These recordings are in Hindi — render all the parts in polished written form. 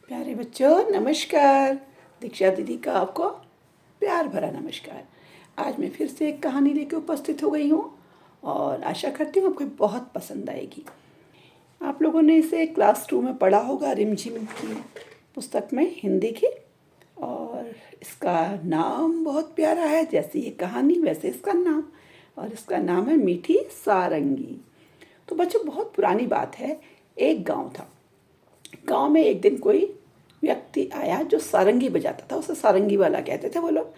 प्यारे बच्चों नमस्कार। दीक्षा दीदी का आपको प्यार भरा नमस्कार। आज मैं फिर से एक कहानी लेकर उपस्थित हो गई हूँ और आशा करती हूँ आपको बहुत पसंद आएगी। आप लोगों ने इसे क्लास 2 में पढ़ा होगा, रिमझिम की पुस्तक में, हिंदी की। और इसका नाम बहुत प्यारा है, जैसे ये कहानी वैसे इसका नाम, और इसका नाम है मीठी सारंगी। तो बच्चों बहुत पुरानी बात है, एक गांव था। गांव में एक दिन कोई व्यक्ति आया जो सारंगी बजाता था। उसे सारंगी वाला कहते थे वो लोग,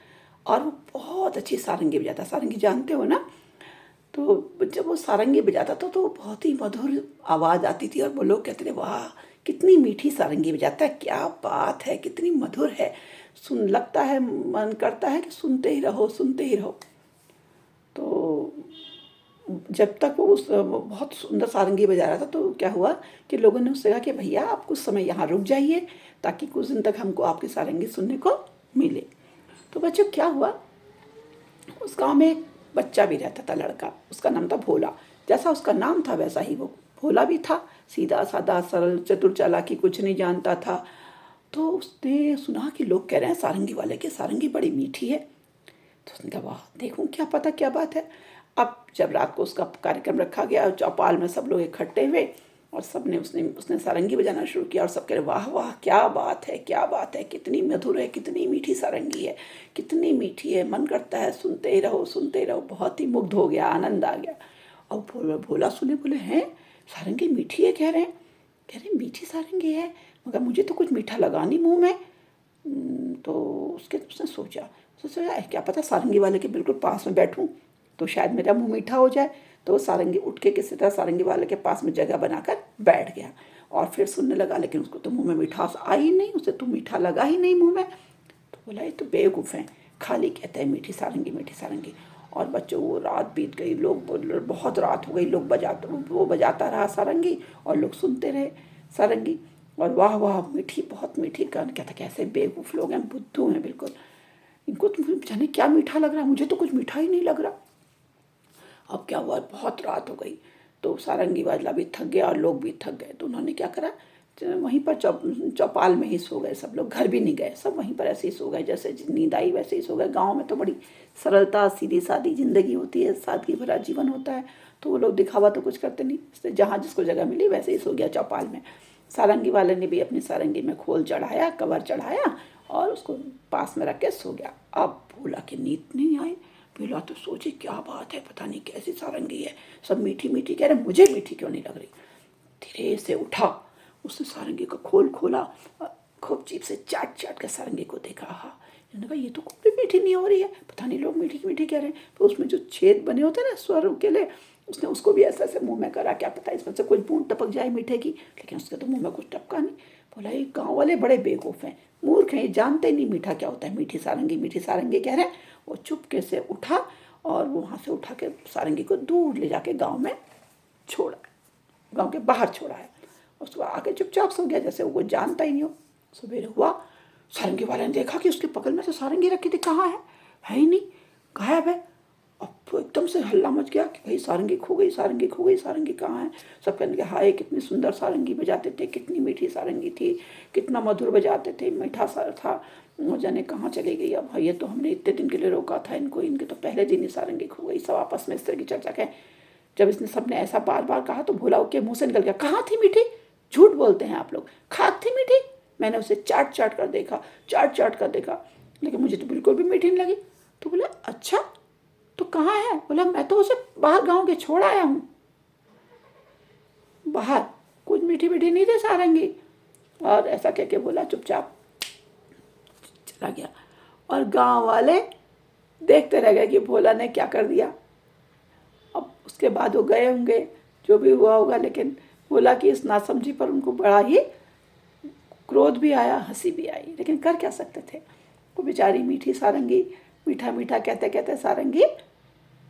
और वो बहुत अच्छी सारंगी बजाता। सारंगी जानते हो ना? तो जब वो सारंगी बजाता था तो बहुत ही मधुर आवाज़ आती थी और वो लोग कहते थे वाह कितनी मीठी सारंगी बजाता है, क्या बात है, कितनी मधुर है, सुन लगता है, मन करता है कि सुनते ही रहो सुनते ही रहो। तो जब तक वो बहुत सुंदर सारंगी बजा रहा था तो क्या हुआ कि लोगों ने उससे कहा कि भैया आप कुछ समय यहाँ रुक जाइए ताकि कुछ दिन तक हमको आपकी सारंगी सुनने को मिले। तो बच्चों क्या हुआ, उस गांव में एक बच्चा भी रहता था, लड़का। उसका नाम था भोला। जैसा उसका नाम था वैसा ही वो भोला भी था, सीधा साधा सरल चतुर चालाकी कुछ नहीं जानता था। तो उसने सुना कि लोग कह रहे हैं सारंगी वाले की सारंगी बड़ी मीठी है। तो उसने कहा वाह देखूं क्या पता क्या बात है। अब जब रात को उसका कार्यक्रम रखा गया, चौपाल में सब लोग इकट्ठे हुए और सबने उसने सारंगी बजाना शुरू किया और सब कह रहे वाह वाह क्या बात है, क्या बात है, कितनी मधुर है, कितनी मीठी सारंगी है, कितनी मीठी है, मन करता है सुनते ही रहो सुनते ही रहो। बहुत ही मुग्ध हो गया, आनंद आ गया। और भोला सुने, बोले हैं सारंगी मीठी है, कह रहे मीठी सारंगी है, मगर मुझे तो कुछ मीठा लगा नहीं मुँह में। तो उसने सोचा क्या पता सारंगी वाले के बिल्कुल पास में बैठूं तो शायद मेरा मुंह मीठा हो जाए। तो वो सारंगी उठ के किसी तरह सारंगी वाले के पास में जगह बनाकर बैठ गया और फिर सुनने लगा, लेकिन उसको तो मुंह में मिठास आई नहीं, उसे तो मीठा लगा ही नहीं मुंह में। तो बोला ये तो बेवकूफ़ हैं, खाली कहते हैं मीठी सारंगी मीठी सारंगी। और बच्चों वो रात बीत गई, लोग बहुत रात हो गई, लोग वो बजाता रहा सारंगी और लोग सुनते रहे सारंगी। और वाह वाह मीठी, बहुत मीठी। कहता कैसे बेवकूफ़ लोग हैं, बुद्धू हैं बिल्कुल, इनको तो जाने क्या मीठा लग रहा है, मुझे तो कुछ मीठा ही नहीं लग रहा। अब क्या हुआ, बहुत रात हो गई तो सारंगी वाला भी थक गया और लोग भी थक गए। तो उन्होंने क्या करा, वहीं पर चौपाल में ही सो गए सब लोग, घर भी नहीं गए, सब वहीं पर ऐसे ही सो गए, जैसे नींद आई वैसे ही सो गए। गाँव में तो बड़ी सरलता सीधी सादी जिंदगी होती है, सादगी भरा जीवन होता है। तो वो लोग दिखावा तो कुछ करते नहीं, इसलिए जहाँ जिसको जगह मिली वैसे ही सो गया चौपाल में। सारंगी वाले ने भी अपनी सारंगी में खोल चढ़ाया, कवर चढ़ाया और उसको पास में रख के सो गया। अब भोला की नींद नहीं आई। भोला तो सोचे क्या बात है, पता नहीं कैसी सारंगी है, सब मीठी मीठी कह रहे, मुझे मीठी क्यों नहीं लग रही। धीरे से उठा, उसने सारंगी का खोल खोला, खूब जीप से चाट चाट कर सारंगी को देखा। हाँ, मैंने कहा ये तो कोई मीठी नहीं हो रही है, पता नहीं लोग मीठी मीठी कह रहे हैं। तो उसमें जो छेद बने होते हैं ना स्वर के लिए, उसने उसको भी ऐसे ऐसे मुंह में करा, क्या पता इसमें से कुछ बूंद टपक जाए मीठे की, लेकिन उसके तो मुंह में कुछ टपका नहीं। बोला ये गाँव वाले बड़े बेवकूफ़ हैं, मूर्ख हैं, ये जानते नहीं मीठा क्या होता है, मीठी सारंगी कह रहे हैं। वो चुपके से उठा और वहाँ से उठा के सारंगी को दूर ले जाके गाँव में छोड़ा, गाँव के बाहर छोड़ा है। उसको आके चुपचाप सो गया, जैसे वो जानता ही नहीं हो। सवेरे हुआ, सारंगी वाले ने देखा कि उसके पकड़ में से सारंगी रखी थी, कहाँ है ही नहीं, गायब है। अब तो एकदम से हल्ला मच गया कि भाई सारंगी खो गई, सारंगी खो गई, सारंगी कहाँ है। सब कहने लगे हाय कितनी सुंदर सारंगी बजाते थे, कितनी मीठी सारंगी थी, कितना मधुर बजाते थे, मीठा सा था, वो जाने कहाँ चली गई। अब ये तो हमने इतने दिन के लिए रोका था इनको, इनके तो पहले दिन ही सारंगी खो गई। सब आपस में इस तरह की चर्चा करें। जब इसने सबने ऐसा बार बार कहा तो भोला के मुंह से निकल गया, कहाँ थी मीठी, झूठ बोलते हैं आप लोग, खाक थी मीठी, मैंने उसे चाट चाट कर देखा, चाट चाट कर देखा, लेकिन मुझे तो बिल्कुल भी मीठी नहीं लगी। तो बोला अच्छा तो कहाँ है। बोला मैं तो उसे बाहर गाँव के छोड़ आया हूँ, बाहर कुछ मीठी मीठी नहीं थी सारंगी। और ऐसा कह के बोला चुपचाप चला गया। और गांव वाले देखते रह गए कि भोला ने क्या कर दिया। अब उसके बाद वो गए होंगे, जो भी हुआ होगा, लेकिन भोला की इस नासमझी पर उनको बड़ा ही क्रोध भी आया, हंसी भी आई, लेकिन कर क्या सकते थे। वो बेचारी मीठी सारंगी, मीठा मीठा कहते कहते सारंगी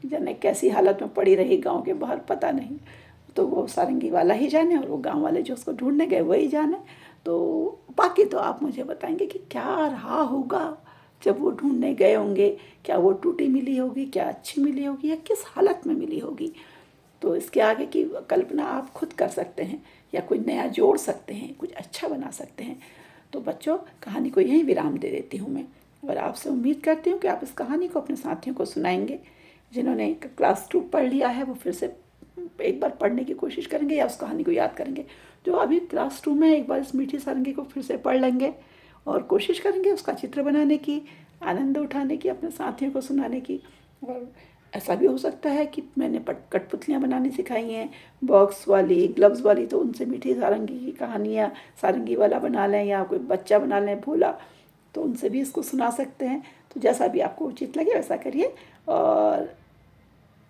जाने कैसी हालत में पड़ी रही गांव के बाहर, पता नहीं। तो वो सारंगी वाला ही जाने और वो गांव वाले जो उसको ढूंढने गए वही जाने। तो बाकी तो आप मुझे बताएंगे कि क्या रहा होगा जब वो ढूंढने गए होंगे, क्या वो टूटी मिली होगी, क्या अच्छी मिली होगी, या किस हालत में मिली होगी। तो इसके आगे की कल्पना आप खुद कर सकते हैं या कुछ नया जोड़ सकते हैं, कुछ अच्छा बना सकते हैं। तो बच्चों, कहानी को यहीं विराम दे देती हूँ मैं, और आपसे उम्मीद करती हूँ कि आप इस कहानी को अपने साथियों को सुनाएंगे। जिन्होंने क्लास 2 पढ़ लिया है वो फिर से एक बार पढ़ने की कोशिश करेंगे या उस कहानी को याद करेंगे। जो अभी क्लास 2 में, एक बार इस मीठी सारंगी को फिर से पढ़ लेंगे और कोशिश करेंगे उसका चित्र बनाने की, आनंद उठाने की, अपने साथियों को सुनाने की। और ऐसा भी हो सकता है कि मैंने कठपुतलियाँ बनानी सिखाई हैं, बॉक्स वाली, ग्लव्स वाली, तो उनसे मीठी सारंगी की कहानियाँ सारंगी वाला बना लें, या कोई बच्चा बना लें भोला, तो उनसे भी इसको सुना सकते हैं। तो जैसा भी आपको उचित लगे वैसा करिए, और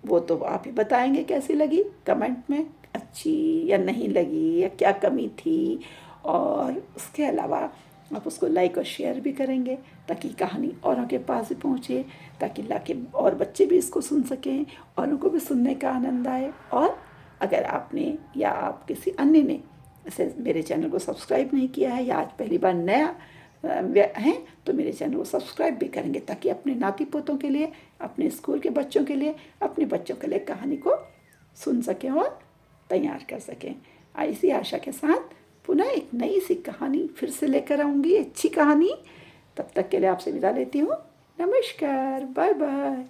वो तो आप ही बताएंगे कैसी लगी कमेंट में, अच्छी या नहीं लगी, या क्या कमी थी। और उसके अलावा आप उसको लाइक और शेयर भी करेंगे ताकि कहानी औरों के पास भी पहुँचे, ताकि लाके और बच्चे भी इसको सुन सकें और उनको भी सुनने का आनंद आए। और अगर आपने या आप किसी अन्य ने ऐसे मेरे चैनल को सब्सक्राइब नहीं किया है, या आज पहली बार नया हैं, तो मेरे चैनल को सब्सक्राइब भी करेंगे ताकि अपने नाती पोतों के लिए, अपने स्कूल के बच्चों के लिए, अपने बच्चों के लिए कहानी को सुन सकें और तैयार कर सकें। इसी आशा के साथ पुनः एक नई सी कहानी फिर से लेकर आऊँगी, अच्छी कहानी। तब तक के लिए आपसे विदा लेती हूँ। नमस्कार, बाय बाय।